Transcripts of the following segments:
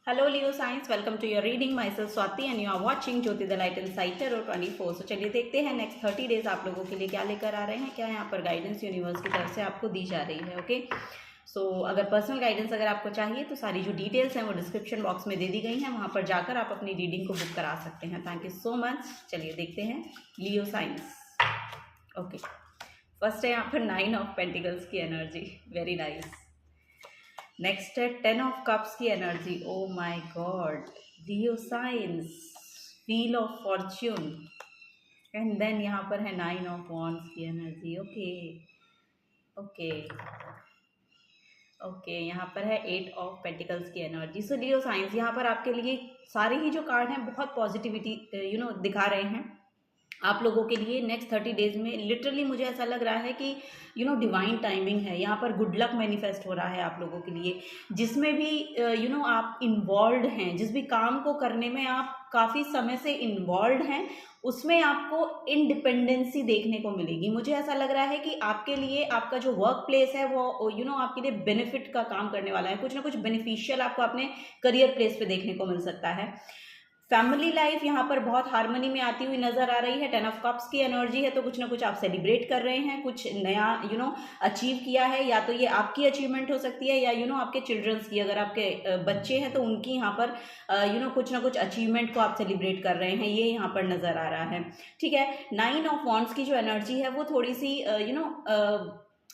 Hello Leo Science, welcome to your reading. Myself Swati and you are watching Jyoti the light insight tarot 24। तो चलिए देखते हैं next 30 days आप लोगों के लिए क्या लेकर आ रहे हैं, क्या यहाँ पर गाइडेंस यूनिवर्स की तरफ से आपको दी जा रही है। ओके, सो अगर पर्सनल गाइडेंस अगर आपको चाहिए तो सारी जो डिटेल्स हैं वो डिस्क्रिप्शन बॉक्स में दे दी गई हैं, वहाँ पर जाकर आप अपनी रीडिंग को बुक करा सकते हैं। Thank you so much. चलिए देखते हैं लियो साइंस। ओके, फर्स्ट है यहाँ पर 9 ऑफ पेंटिकल्स की एनर्जी, वेरी नाइस। नेक्स्ट है 10 ऑफ कप्स की energy, oh my god, Leo signs, wheel of fortune. And then यहाँ पर है 9 ऑफ वॉन्ड्स की एनर्जी। ओके ओके ओके, यहाँ पर है 8 ऑफ पेंटिकल्स की एनर्जी। सो लियो साइंस, यहाँ पर आपके लिए सारे ही जो कार्ड हैं बहुत पॉजिटिविटी दिखा रहे हैं आप लोगों के लिए नेक्स्ट 30 डेज में। लिटरली मुझे ऐसा लग रहा है कि डिवाइन टाइमिंग है यहाँ पर। गुड लक मैनिफेस्ट हो रहा है आप लोगों के लिए, जिसमें भी आप इन्वॉल्व हैं, जिस भी काम को करने में आप काफ़ी समय से इन्वॉल्व हैं, उसमें आपको इंडिपेंडेंसी देखने को मिलेगी। मुझे ऐसा लग रहा है कि आपके लिए आपका जो वर्क प्लेस है वो आपके लिए बेनिफिट का काम करने वाला है। कुछ ना कुछ बेनिफिशियल आपको अपने करियर प्लेस पे देखने को मिल सकता है। फैमिली लाइफ यहाँ पर बहुत हार्मनी में आती हुई नजर आ रही है। 10 ऑफ कप्स की एनर्जी है, तो कुछ ना कुछ आप सेलिब्रेट कर रहे हैं, कुछ नया अचीव किया है। या तो ये आपकी अचीवमेंट हो सकती है या आपके चिल्ड्रंस की, अगर आपके बच्चे हैं तो उनकी यहाँ पर कुछ ना कुछ अचीवमेंट को आप सेलिब्रेट कर रहे हैं, ये यहाँ पर नजर आ रहा है। ठीक है, 9 ऑफ वॉन्ड्स की जो एनर्जी है वो थोड़ी सी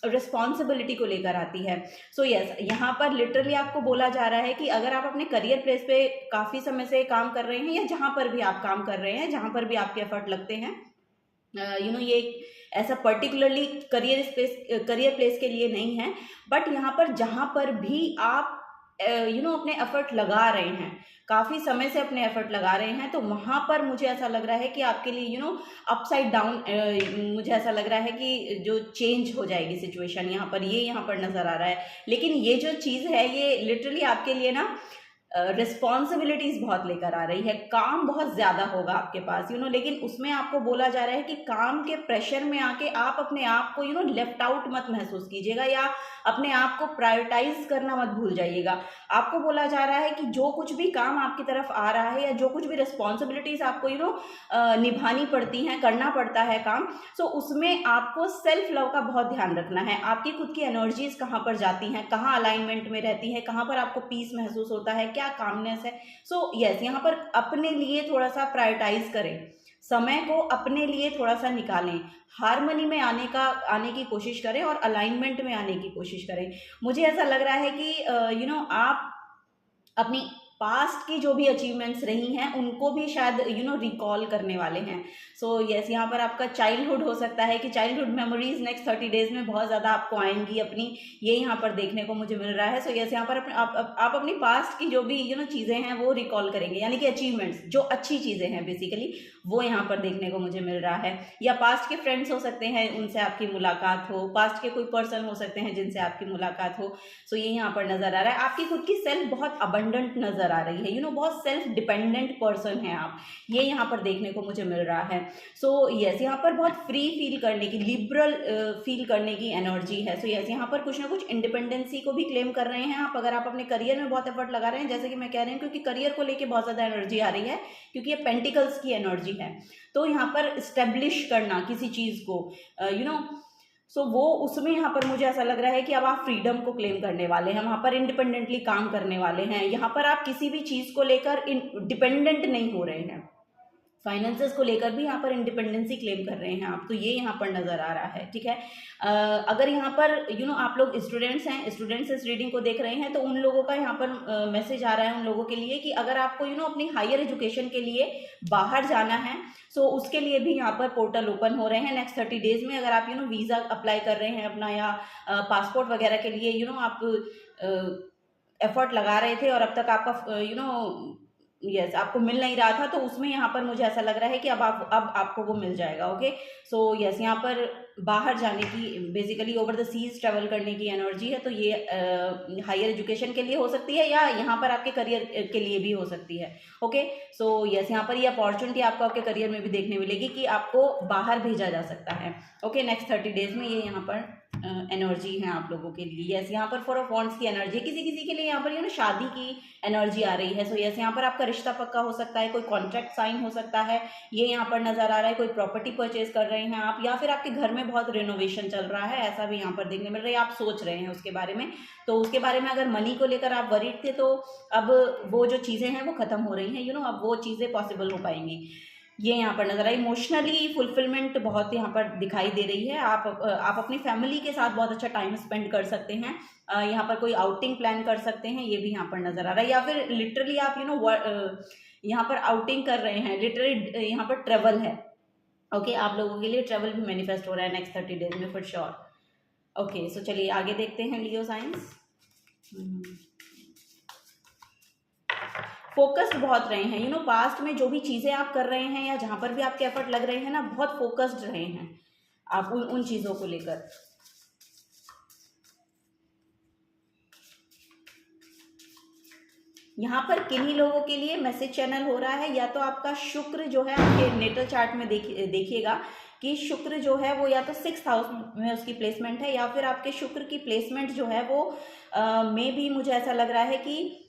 रिस्पॉन्सिबिलिटी को लेकर आती है। सो यस, यहाँ पर लिटरली आपको बोला जा रहा है कि अगर आप अपने करियर प्लेस पे काफ़ी समय से काम कर रहे हैं, या जहाँ पर भी आप काम कर रहे हैं, जहाँ पर भी आपके एफर्ट लगते हैं, ये ऐसा पर्टिकुलरली करियर प्लेस के लिए नहीं है, बट यहाँ पर जहाँ पर भी आप अपने एफर्ट लगा रहे हैं, काफ़ी समय से अपने एफर्ट लगा रहे हैं, तो वहाँ पर मुझे ऐसा लग रहा है कि आपके लिए अपसाइड डाउन, मुझे ऐसा लग रहा है कि जो चेंज हो जाएगी सिचुएशन, यहाँ पर यहाँ पर नज़र आ रहा है। लेकिन ये जो चीज़ है ये लिटरली आपके लिए ना रिस्पॉन्सिबिलिटीज बहुत लेकर आ रही है। काम बहुत ज़्यादा होगा आपके पास लेकिन उसमें आपको बोला जा रहा है कि काम के प्रेशर में आके आप अपने आप को लेफ्ट आउट मत महसूस कीजिएगा, या अपने आप को प्रायोरिटाइज करना मत भूल जाइएगा। आपको बोला जा रहा है कि जो कुछ भी काम आपकी तरफ आ रहा है, या जो कुछ भी रिस्पॉन्सिबिलिटीज आपको निभानी पड़ती हैं, करना पड़ता है काम, सो उसमें आपको सेल्फ लव का बहुत ध्यान रखना है। आपकी खुद की एनर्जीज कहाँ पर जाती हैं, कहाँ अलाइनमेंट में रहती है, कहाँ पर आपको पीस महसूस होता है, क्या कामनेस है। सो यस, यहाँ पर अपने लिए थोड़ा सा प्रायोरिटाइज करें, समय को अपने लिए थोड़ा सा निकालें, हार्मनी में आने की कोशिश करें और अलाइनमेंट में आने की कोशिश करें। मुझे ऐसा लग रहा है कि आप अपनी पास्ट की जो भी अचीवमेंट्स रही हैं उनको भी शायद रिकॉल करने वाले हैं। सो यस, यहाँ पर आपका चाइल्डहुड हो सकता है कि चाइल्डहुड मेमोरीज नेक्स्ट 30 डेज में बहुत ज़्यादा आपको आएंगी अपनी, ये यहाँ पर देखने को मुझे मिल रहा है। सो यस, यहाँ पर आप अपनी पास्ट की जो भी चीज़ें हैं वो रिकॉल करेंगे, यानी कि अचीवमेंट्स, जो अच्छी चीज़ें हैं बेसिकली, वो यहाँ पर देखने को मुझे मिल रहा है। या पास्ट के फ्रेंड्स हो सकते हैं, उनसे आपकी मुलाकात हो, पास्ट के कोई पर्सन हो सकते हैं जिनसे आपकी मुलाकात हो। सो ये यहाँ पर नज़र आ रहा है। आपकी खुद की सेल्फ बहुत अबंडेंट नज़र आ रही है, बहुत सेल्फ डिपेंडेंट पर्सन है आप, ये यहाँ पर देखने को मुझे मिल रहा है। सो यस, यहाँ पर बहुत फ्री फील करने की, लिबरल फील करने की एनर्जी है। सो यस, यहाँ पर कुछ ना कुछ इंडिपेंडेंसी को भी क्लेम कर रहे हैं आप, अगर आप अपने करियर में बहुत एफर्ट लगा रहे हैं, जैसे कि मैं कह रही हूँ, क्योंकि करियर को लेके बहुत ज़्यादा एनर्जी आ रही है, क्योंकि ये पेंटिकल्स की एनर्जी है। तो यहाँ पर स्टेब्लिश करना किसी चीज़ को सो वो उसमें यहाँ पर मुझे ऐसा लग रहा है कि अब आप फ्रीडम को क्लेम करने वाले हैं, वहाँ पर इंडिपेंडेंटली काम करने वाले हैं। यहाँ पर आप किसी भी चीज़ को लेकर डिपेंडेंट नहीं हो रहे हैं, फाइनेंसेस को लेकर भी यहाँ पर इंडिपेंडेंसी क्लेम कर रहे हैं आप, तो ये यहाँ पर नज़र आ रहा है। ठीक है, अगर यहाँ पर आप लोग स्टूडेंट्स हैं, स्टूडेंट्स इस रीडिंग को देख रहे हैं, तो उन लोगों का यहाँ पर मैसेज आ रहा है उन लोगों के लिए कि अगर आपको अपनी हायर एजुकेशन के लिए बाहर जाना है, सो उसके लिए भी यहाँ पर पोर्टल ओपन हो रहे हैं नेक्स्ट 30 डेज में। अगर आप वीज़ा अप्लाई कर रहे हैं अपना, या पासपोर्ट वगैरह के लिए आप एफर्ट लगा रहे थे और अब तक आपका यस आपको मिल नहीं रहा था, तो उसमें यहाँ पर मुझे ऐसा लग रहा है कि अब आपको वो मिल जाएगा। ओके, सो यस, यहाँ पर बाहर जाने की, basically over the seas travel करने की एनर्जी है। तो ये हायर एजुकेशन के लिए हो सकती है या यहाँ पर आपके करियर के लिए भी हो सकती है। ओके, सो यस, यहाँ पर ये अपॉर्चुनिटी आपको आपके करियर में भी देखने मिलेगी कि आपको बाहर भेजा जा सकता है। ओके, नेक्स्ट 30 डेज में ये यहाँ पर एनर्जी है आप लोगों के लिए। यस, यहाँ पर 4 ऑफ वॉन्ड्स की एनर्जी, किसी किसी के लिए यहाँ पर ये ना शादी की एनर्जी आ रही है। सो यस, यहाँ पर आपका रिश्ता पक्का हो सकता है, कोई कॉन्ट्रैक्ट साइन हो सकता है, ये यहाँ पर नजर आ रहा है। कोई प्रॉपर्टी परचेज कर रहे हैं आप, या फिर आपके घर में बहुत रिनोवेशन चल रहा है, ऐसा भी यहाँ पर देखने मिल रहा है। आप सोच रहे हैं उसके बारे में, तो उसके बारे में अगर मनी को लेकर आप वरीड थे तो अब वो जो चीज़ें हैं वो खत्म हो रही हैं, अब वो चीज़ें पॉसिबल हो पाएंगी। ये यहाँ पर नजर आई। इमोशनली फुलफिलमेंट बहुत यहाँ पर दिखाई दे रही है। आप अपनी फैमिली के साथ बहुत अच्छा टाइम स्पेंड कर सकते हैं। यहाँ पर कोई आउटिंग प्लान कर सकते हैं, ये भी यहाँ पर नजर आ रहा है। या फिर लिटरली आप यहाँ पर आउटिंग कर रहे हैं, लिटरली यहाँ पर ट्रेवल है। ओके, आप लोगों के लिए ट्रेवल भी मैनिफेस्ट हो रहा है नेक्स्ट 30 डेज में फॉर श्योर। ओके, सो चलिए आगे देखते हैं लियो साइंस। फोकस्ड बहुत रहे हैं, पास्ट में जो भी चीज़ें आप कर रहे हैं या जहाँ पर भी आपके एफर्ट लग रहे हैं ना, बहुत फोकस्ड रहे हैं आप उन चीज़ों को लेकर। यहाँ पर किन्हीं लोगों के लिए मैसेज चैनल हो रहा है, या तो आपका शुक्र जो है आपके नेटल चार्ट में देखिएगा कि शुक्र जो है वो या तो 6th हाउस में उसकी प्लेसमेंट है, या फिर आपके शुक्र की प्लेसमेंट जो है वो मे भी मुझे ऐसा लग रहा है कि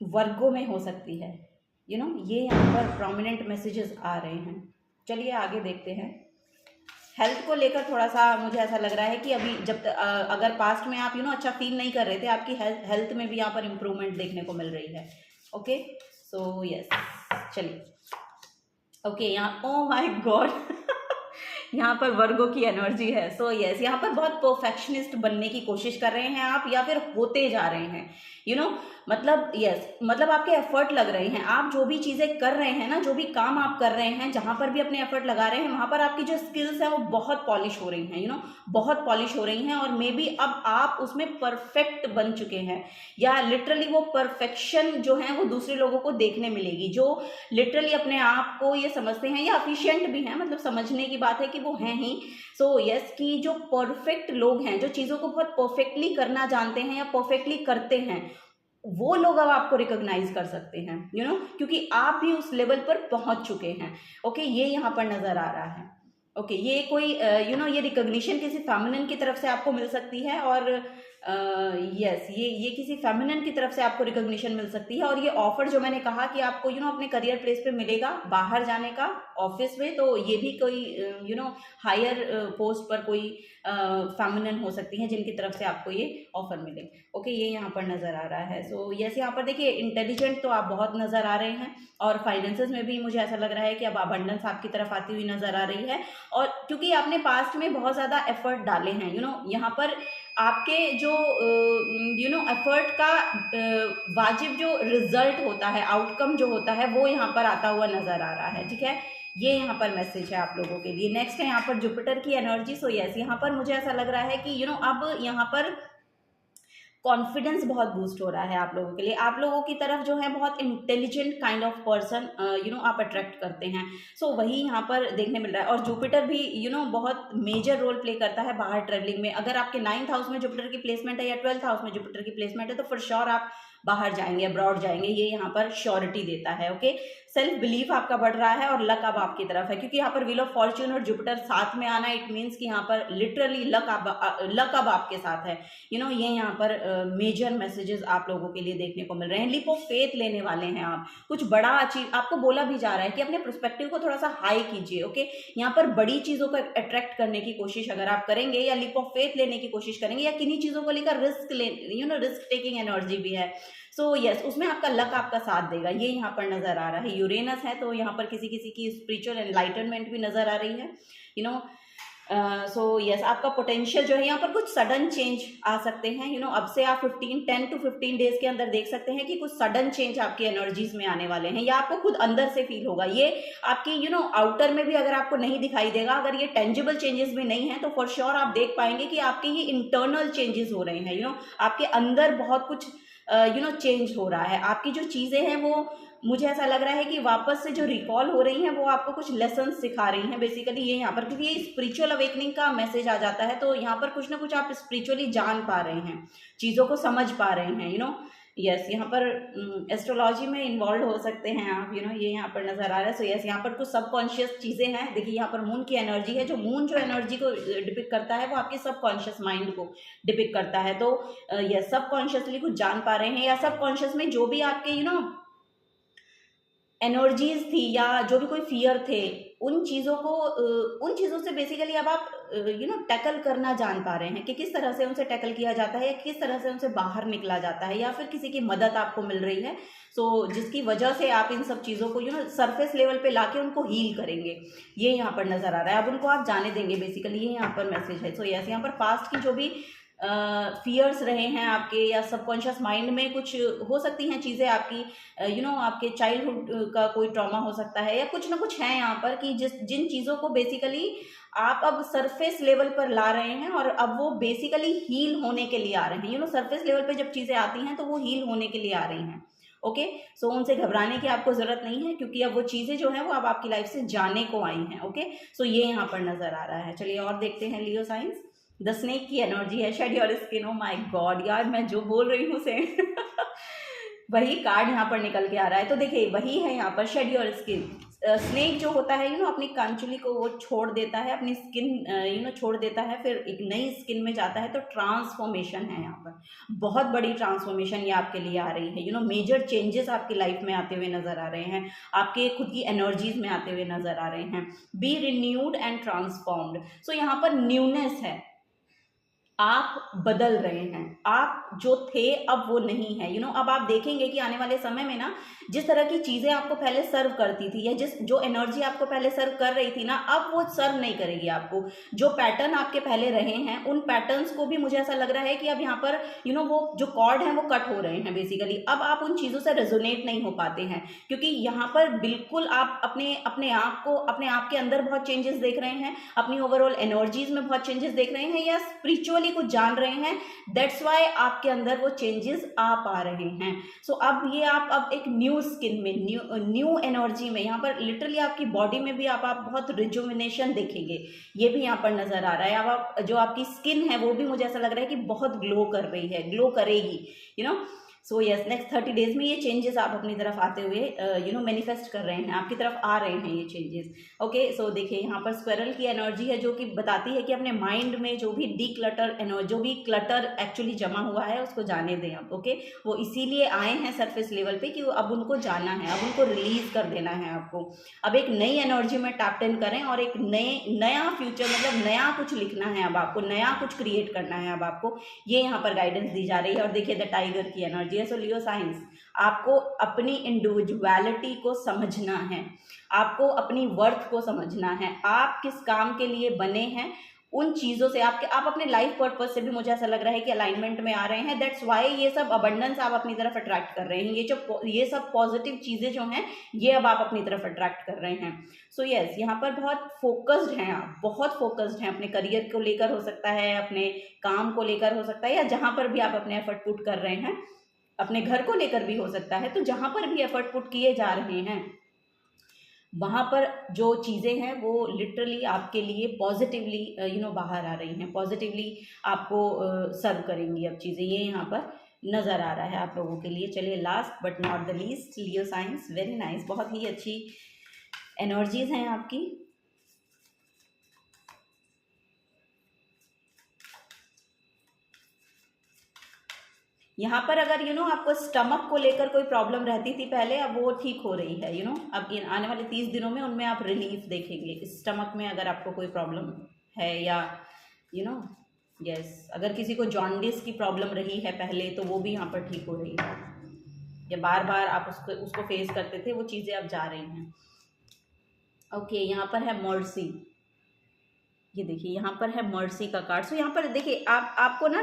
वर्गो में हो सकती है। ये यहाँ पर प्रोमिनेंट मैसेजेस आ रहे हैं। चलिए आगे देखते हैं। हेल्थ को लेकर थोड़ा सा मुझे ऐसा लग रहा है कि अभी जब अगर पास्ट में आप अच्छा फील नहीं कर रहे थे, आपकी हेल्थ में भी यहाँ पर इम्प्रूवमेंट देखने को मिल रही है। ओके, सो यस, चलिए। ओके, यहाँ ओ माय गॉड यहाँ पर वर्गो की एनर्जी है। सो यस, यहाँ पर बहुत परफेक्शनिस्ट बनने की कोशिश कर रहे हैं आप, या फिर होते जा रहे हैं। मतलब यस, मतलब आपके एफर्ट लग रहे हैं, आप जो भी चीज़ें कर रहे हैं ना, जो भी काम आप कर रहे हैं, जहाँ पर भी अपने एफर्ट लगा रहे हैं, वहाँ पर आपकी जो स्किल्स हैं वो बहुत पॉलिश हो रही हैं, बहुत पॉलिश हो रही हैं। और मे बी अब आप उसमें परफेक्ट बन चुके हैं, या लिटरली वो परफेक्शन जो है वो दूसरे लोगों को देखने मिलेगी, जो लिटरली अपने आप को ये समझते हैं या एफिशिएंट भी हैं। मतलब समझने की बात है कि वो हैं ही। सो यस, कि जो परफेक्ट लोग हैं, जो चीज़ों को बहुत परफेक्टली करना जानते हैं या परफेक्टली करते हैं, वो लोग अब आपको रिकॉग्नाइज कर सकते हैं, क्योंकि आप भी उस लेवल पर पहुंच चुके हैं। ओके, ये यहाँ पर नजर आ रहा है। ओके, ये कोई ये रिकॉग्निशन किसी फेमिनिन की तरफ से आपको मिल सकती है, और यस, ये किसी फेमिनिन की तरफ से आपको रिकॉग्निशन मिल सकती है। और ये ऑफर जो मैंने कहा कि आपको अपने करियर प्लेस पे मिलेगा, बाहर जाने का, ऑफिस में, तो ये भी कोई हायर पोस्ट पर कोई फेमिनिन हो सकती है जिनकी तरफ से आपको ये ऑफर मिले। ओके, ये यहाँ पर नज़र आ रहा है। सो यस, यहाँ पर देखिए इंटेलिजेंट तो आप बहुत नज़र आ रहे हैं, और फाइनेंसेस में भी मुझे ऐसा लग रहा है कि अब अबंडेंस आपकी तरफ आती हुई नज़र आ रही है। और क्योंकि आपने पास्ट में बहुत ज़्यादा एफर्ट डाले हैं, यहाँ पर आपके जो एफर्ट का वाजिब जो रिजल्ट होता है, आउटकम जो होता है, वो यहाँ पर आता हुआ नज़र आ रहा है। ठीक है, ये यहाँ पर मैसेज है आप लोगों के लिए। नेक्स्ट है यहाँ पर जुपिटर की एनर्जी। सो यस, यहाँ पर मुझे ऐसा लग रहा है कि अब यहाँ पर कॉन्फिडेंस बहुत बूस्ट हो रहा है आप लोगों के लिए। आप लोगों की तरफ जो है बहुत इंटेलिजेंट काइंड ऑफ पर्सन आप अट्रैक्ट करते हैं। सो वही यहाँ पर देखने मिल रहा है। और जुपिटर भी बहुत मेजर रोल प्ले करता है बाहर ट्रेवलिंग में। अगर आपके 9th हाउस में जुपिटर की प्लेसमेंट है या 12th हाउस में जुपिटर की प्लेसमेंट है, तो फॉर श्योर आप बाहर जाएंगे, अब्रॉड जाएंगे, ये यहाँ पर श्योरिटी देता है। ओके, सेल्फ बिलीफ आपका बढ़ रहा है, और लक अब आपकी तरफ है, क्योंकि यहाँ पर व्हील ऑफ फॉर्च्यून और जुपिटर साथ में आना, इट मीन्स कि यहाँ पर लिटरली लक अब आपके साथ है। ये यहाँ पर मेजर मैसेजेस आप लोगों के लिए देखने को मिल रहे हैं। लीप ऑफ फेथ लेने वाले हैं आप, कुछ बड़ा अचीव, आपको बोला भी जा रहा है कि अपने पर्सपेक्टिव को थोड़ा सा हाई कीजिए। ओके, यहाँ पर बड़ी चीज़ों को अट्रैक्ट करने की कोशिश अगर आप करेंगे, या लीप ऑफ फेथ लेने की कोशिश करेंगे, या किन्हीं चीज़ों को लेकर रिस्क रिस्क टेकिंग एनर्जी भी है। सो यस, उसमें आपका लक आपका साथ देगा, ये यहाँ पर नज़र आ रहा है। यूरेनस है, तो यहाँ पर किसी किसी की स्पिरिचुअल एनलाइटनमेंट भी नज़र आ रही है। सो यस, आपका पोटेंशियल जो है, यहाँ पर कुछ सडन चेंज आ सकते हैं। अब से आप 10 to 15 डेज के अंदर देख सकते हैं कि कुछ सडन चेंज आपकी एनर्जीज में आने वाले हैं, या आपको खुद अंदर से फील होगा। ये आपकी आउटर में भी अगर आपको नहीं दिखाई देगा, अगर ये टेंजिबल चेंजेस भी नहीं है, तो फॉर श्योर आप देख पाएंगे कि आपके ये इंटरनल चेंजेस हो रहे हैं। आपके अंदर बहुत कुछ चेंज हो रहा है। आपकी जो चीज़ें हैं वो, मुझे ऐसा लग रहा है कि वापस से जो रिकॉल हो रही हैं वो आपको कुछ लेसन सिखा रही हैं बेसिकली, ये यहाँ पर, क्योंकि ये स्पिरिचुअल अवेकनिंग का मैसेज आ जाता है, तो यहाँ पर कुछ ना कुछ आप स्पिरिचुअली जान पा रहे हैं, चीज़ों को समझ पा रहे हैं। यस, यहाँ पर एस्ट्रोलॉजी में इन्वॉल्व हो सकते हैं आप, ये यहाँ पर नज़र आ रहा है। सो यस, यहाँ पर कुछ सबकॉन्शियस चीज़ें हैं। देखिए यहाँ पर मून की एनर्जी है, जो मून जो एनर्जी को डिपिक्ट करता है वो आपके सबकॉन्शियस माइंड को डिपिक्ट करता है। तो यस, सबकॉन्शियसली कुछ जान पा रहे हैं, या सबकॉन्शियस में जो भी आपके एनर्जीज थी या जो भी कोई फियर थे, उन चीज़ों से बेसिकली अब आप टैकल करना जान पा रहे हैं कि किस तरह से उनसे टैकल किया जाता है, या किस तरह से उनसे बाहर निकला जाता है, या फिर किसी की मदद आपको मिल रही है, सो जिसकी वजह से आप इन सब चीज़ों को सरफेस लेवल पे लाके उनको हील करेंगे, ये यहाँ पर नज़र आ रहा है। अब उनको आप जाने देंगे बेसिकली, ये यहाँ पर मैसेज है। सो यस, यहाँ पर पास्ट की जो भी फियर्स रहे हैं आपके, या सबकॉन्शियस माइंड में कुछ हो सकती हैं चीज़ें आपकी, आपके चाइल्डहुड का कोई ट्रॉमा हो सकता है, या कुछ ना कुछ है यहाँ पर कि जिन चीज़ों को बेसिकली आप अब सरफेस लेवल पर ला रहे हैं, और अब वो बेसिकली हील होने के लिए आ रहे हैं। सरफेस लेवल पे जब चीज़ें आती हैं तो वो हील होने के लिए आ रही हैं। ओके, सो उनसे घबराने की आपको ज़रूरत नहीं है, क्योंकि अब वो चीज़ें जो हैं वो अब आपकी लाइफ से जाने को आई हैं। ओके, सो ये यहाँ पर नज़र आ रहा है। चलिए और देखते हैं लियो साइंस। द स्नेक की एनर्जी है, shed your skin. Oh my god यार, मैं जो बोल रही हूँ से वही कार्ड यहाँ पर निकल के आ रहा है। तो देखिए वही है यहाँ पर, शेड योर स्किन। स्नेक जो होता है अपनी कांचुली को वो छोड़ देता है, अपनी स्किन छोड़ देता है, फिर एक नई स्किन में जाता है। तो ट्रांसफॉर्मेशन है यहाँ पर, बहुत बड़ी ट्रांसफॉर्मेशन ये आपके लिए आ रही है। मेजर चेंजेस आपकी लाइफ में आते हुए नजर आ रहे हैं, आपके खुद की एनर्जीज में आते हुए नजर आ रहे हैं। Be renewed and transformed. So यहाँ पर न्यूनेस है, आप बदल रहे हैं, आप जो थे अब वो नहीं है। अब आप देखेंगे कि आने वाले समय में ना, जिस तरह की चीज़ें आपको पहले सर्व करती थी, या जो एनर्जी आपको पहले सर्व कर रही थी ना, अब वो सर्व नहीं करेगी आपको। जो पैटर्न आपके पहले रहे हैं, उन पैटर्न्स को भी मुझे ऐसा लग रहा है कि अब यहाँ पर वो जो कॉर्ड हैं वो कट हो रहे हैं बेसिकली। अब आप उन चीज़ों से रेजोनेट नहीं हो पाते हैं, क्योंकि यहाँ पर बिल्कुल आप अपने आप के अंदर बहुत चेंजेस देख रहे हैं, अपनी ओवरऑल एनर्जीज में बहुत चेंजेस देख रहे हैं, या स्पिरिचुअली कुछ जान रहे हैं। दैट्स वाई आपके अंदर वो चेंजेस आ पा रहे हैं। सो अब ये आप अब एक न्यू स्किन में, न्यू एनर्जी में, यहाँ पर लिटरली आपकी बॉडी में भी आप बहुत रिजुविनेशन देखेंगे, ये भी यहाँ पर नजर आ रहा है। अब आप जो आपकी स्किन है वो भी मुझे ऐसा लग रहा है कि बहुत ग्लो कर रही है, ग्लो करेगी। सो यस, नेक्स्ट 30 डेज में ये चेंजेस आप अपनी तरफ आते हुए मैनिफेस्ट कर रहे हैं, आपकी तरफ आ रहे हैं ये चेंजेस। ओके, सो देखिए यहाँ पर स्क्वायरल की एनर्जी है, जो कि बताती है कि अपने माइंड में जो भी जो भी क्लटर एक्चुअली जमा हुआ है उसको जाने दें आप। ओके, वो इसीलिए आए हैं सरफेस लेवल पे कि अब उनको जाना है, अब उनको रिलीज कर देना है आपको। अब एक नई एनर्जी में टैप इन करें, और एक नया फ्यूचर, मतलब नया कुछ लिखना है अब आपको, नया कुछ क्रिएट करना है अब आपको, ये यहाँ पर गाइडेंस दी जा रही है। और देखिए द टाइगर की एनर्जी। सो लियो साइंस, आपको अपनी इंडिविजुअलिटी को समझना है, आपको अपनी वर्थ को समझना है, आप किस काम के लिए बने हैं, उन चीज़ों से आप अपने लाइफ पर्पस से भी मुझे ऐसा लग रहा है कि अलाइनमेंट में आ रहे हैं। दैट्स वाई ये सब अबंडेंस आप अपनी तरफ अट्रैक्ट कर रहे हैं, ये सब पॉजिटिव चीज़ें जो हैं ये अब आप अपनी तरफ अट्रैक्ट कर रहे हैं। सो यस, यहाँ पर बहुत फोकस्ड हैं आप, बहुत फोकस्ड हैं, अपने करियर को लेकर हो सकता है, अपने काम को लेकर हो सकता है, या जहाँ पर भी आप अपने एफर्ट पुट कर रहे हैं, अपने घर को लेकर भी हो सकता है। तो जहाँ पर भी एफर्ट पुट किए जा रहे हैं वहाँ पर जो चीज़ें हैं वो लिटरली आपके लिए पॉजिटिवली बाहर आ रही हैं, पॉजिटिवली आपको सर्व करेंगी अब चीज़ें, ये यहाँ पर नज़र आ रहा है आप लोगों के लिए। चलिए last but not the least, Leo science, very nice, बहुत ही अच्छी एनर्जीज हैं आपकी। यहाँ पर अगर आपको स्टमक को लेकर कोई प्रॉब्लम रहती थी पहले, अब वो ठीक हो रही है। अब आने वाले 30 दिनों में उनमें आप रिलीफ देखेंगे। स्टमक में अगर आपको कोई प्रॉब्लम है, या यस, अगर किसी को जॉन्डिस की प्रॉब्लम रही है पहले, तो वो भी यहाँ पर ठीक हो रही है, या बार बार आप उसको फेस करते थे, वो चीज़ें अब जा रही हैं। ओके, यहाँ पर है मर्सी। ये देखिए यहाँ पर है मर्सी का कार्ड। सो यहाँ पर देखिए आपको ना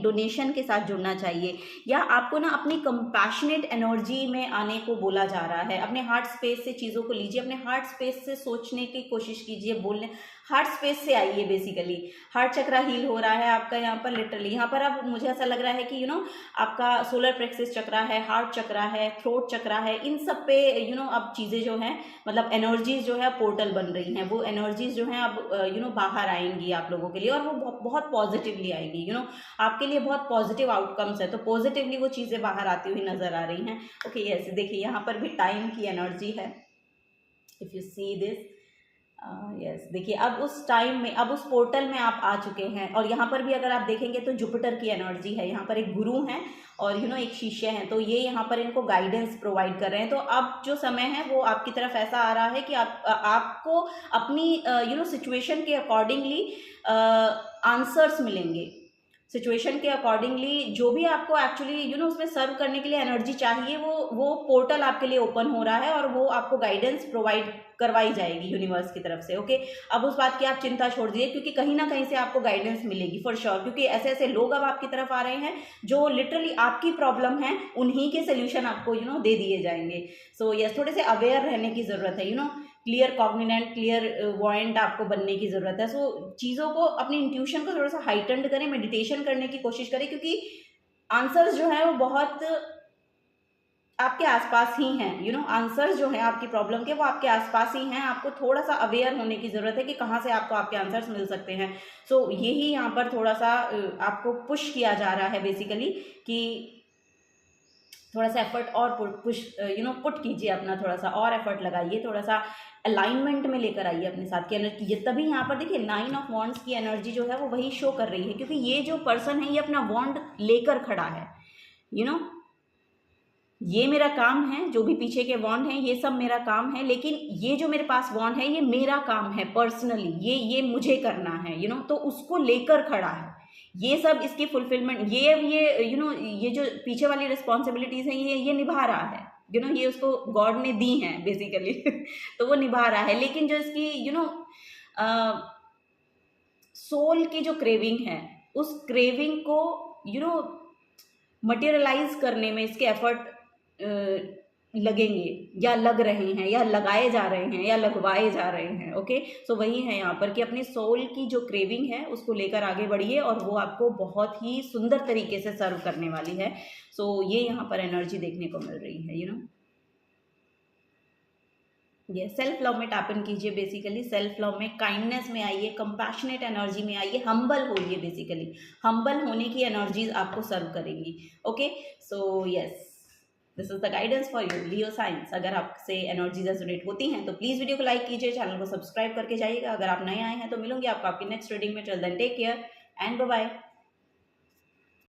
डोनेशन के साथ जुड़ना चाहिए, या आपको ना अपनी कंपैशनेट एनर्जी में आने को बोला जा रहा है। अपने हार्ट स्पेस से चीज़ों को लीजिए, अपने हार्ट स्पेस से सोचने की कोशिश कीजिए, बोलने हार्ट स्पेस से आइए। बेसिकली हार्ट चक्रा हील हो रहा है आपका यहाँ पर, लिटरली यहाँ पर अब मुझे ऐसा लग रहा है कि आपका सोलर प्लेक्सस चक्रा है, हार्ट चक्रा है, थ्रोट चक्रा है, इन सब पे अब चीज़ें जो हैं, मतलब एनर्जीज जो है पोर्टल बन रही हैं। वो एनर्जीज जो हैं अब बाहर आएंगी आप लोगों के लिए, और वो बहुत पॉजिटिवली आएंगी। आपके लिए बहुत पॉजिटिव आउटकम्स है, तो पॉजिटिवली वो चीज़ें बाहर आती हुई नजर आ रही हैं। ओके यस, देखिए यहाँ पर भी टाइम की एनर्जी है, if you see this. Yes देखिए अब उस टाइम में, अब उस पोर्टल में आप आ चुके हैं। और यहाँ पर भी अगर आप देखेंगे तो जुपिटर की एनर्जी है, यहाँ पर एक गुरु हैं और एक शिष्य हैं, तो ये यहाँ पर इनको गाइडेंस प्रोवाइड कर रहे हैं। तो अब जो समय है वो आपकी तरफ ऐसा आ रहा है कि आपको अपनी सिचुएशन के अकॉर्डिंगली आंसर्स मिलेंगे। सिचुएशन के अकॉर्डिंगली जो भी आपको एक्चुअली उसमें सर्व करने के लिए एनर्जी चाहिए, वो पोर्टल आपके लिए ओपन हो रहा है, और वो आपको गाइडेंस प्रोवाइड करवाई जाएगी यूनिवर्स की तरफ से। ओके अब उस बात की आप चिंता छोड़ दीजिए, क्योंकि कहीं ना कहीं से आपको गाइडेंस मिलेगी फॉर श्योर, क्योंकि ऐसे ऐसे लोग अब आपकी तरफ आ रहे हैं जो लिटरली आपकी प्रॉब्लम है, उन्हीं के सोल्यूशन आपको दे दिए जाएंगे। सो यस, थोड़े से अवेयर रहने की ज़रूरत है, क्लियर कॉग्निनेंट, क्लियर वॉइंट आपको बनने की ज़रूरत है। सो चीज़ों को, अपनी इंट्यूशन को थोड़ा सा हाइटेंड करें, मेडिटेशन करने की कोशिश करें, क्योंकि आंसर्स जो है वो बहुत आपके आसपास ही हैं। आंसर्स जो हैं आपकी प्रॉब्लम के, वो आपके आसपास ही हैं। आपको थोड़ा सा अवेयर होने की ज़रूरत है कि कहाँ से आपको आपके आंसर्स मिल सकते हैं। सो यही यहाँ पर थोड़ा सा आपको पुश किया जा रहा है बेसिकली, कि थोड़ा सा एफर्ट और पुट कीजिए अपना, थोड़ा सा और एफर्ट लगाइए, थोड़ा सा अलाइनमेंट में लेकर आइए अपने साथ की एनर्जी। ये तभी यहाँ पर देखिए 9 ऑफ वॉन्ड्स की एनर्जी जो है वो वही शो कर रही है, क्योंकि ये जो पर्सन है ये अपना वॉन्ड लेकर खड़ा है। ये मेरा काम है, जो भी पीछे के वॉन्ड हैं ये सब मेरा काम है, लेकिन ये जो मेरे पास वॉन्ड है ये मेरा काम है पर्सनली, ये मुझे करना है। तो उसको लेकर खड़ा है। ये सब इसकी फुलफिलमेंट, ये जो पीछे वाली रिस्पॉन्सिबिलिटीज हैं ये निभा रहा है। ये उसको गॉड ने दी हैं बेसिकली तो वो निभा रहा है। लेकिन जो इसकी सोल की जो क्रेविंग है, उस क्रेविंग को मटेरियलाइज करने में इसके एफर्ट लगेंगे, या लग रहे हैं, या लगाए जा रहे हैं, या लगवाए जा रहे हैं। ओके सो वही है यहाँ पर कि अपनी सोल की जो क्रेविंग है उसको लेकर आगे बढ़िए, और वो आपको बहुत ही सुंदर तरीके से सर्व करने वाली है। सो ये यहाँ पर एनर्जी देखने को मिल रही है। ये सेल्फ लव में टैप इन कीजिए। बेसिकली सेल्फ लव में, काइंडनेस में आइए, कंपैशनेट एनर्जी में आइए, हम्बल होइए। बेसिकली हम्बल होने की एनर्जीज आपको सर्व करेंगी। Okay so yes, this is the guidance for you Leo science. अगर आपसे एनर्जी रेजोनेट होती हैं तो प्लीज़ वीडियो को लाइक कीजिए, चैनल को सब्सक्राइब करके जाइएगा। अगर आप नए आए हैं तो मिलूंगी आपको आपकी नेक्स्ट रीडिंग में। Till then take care and bye bye.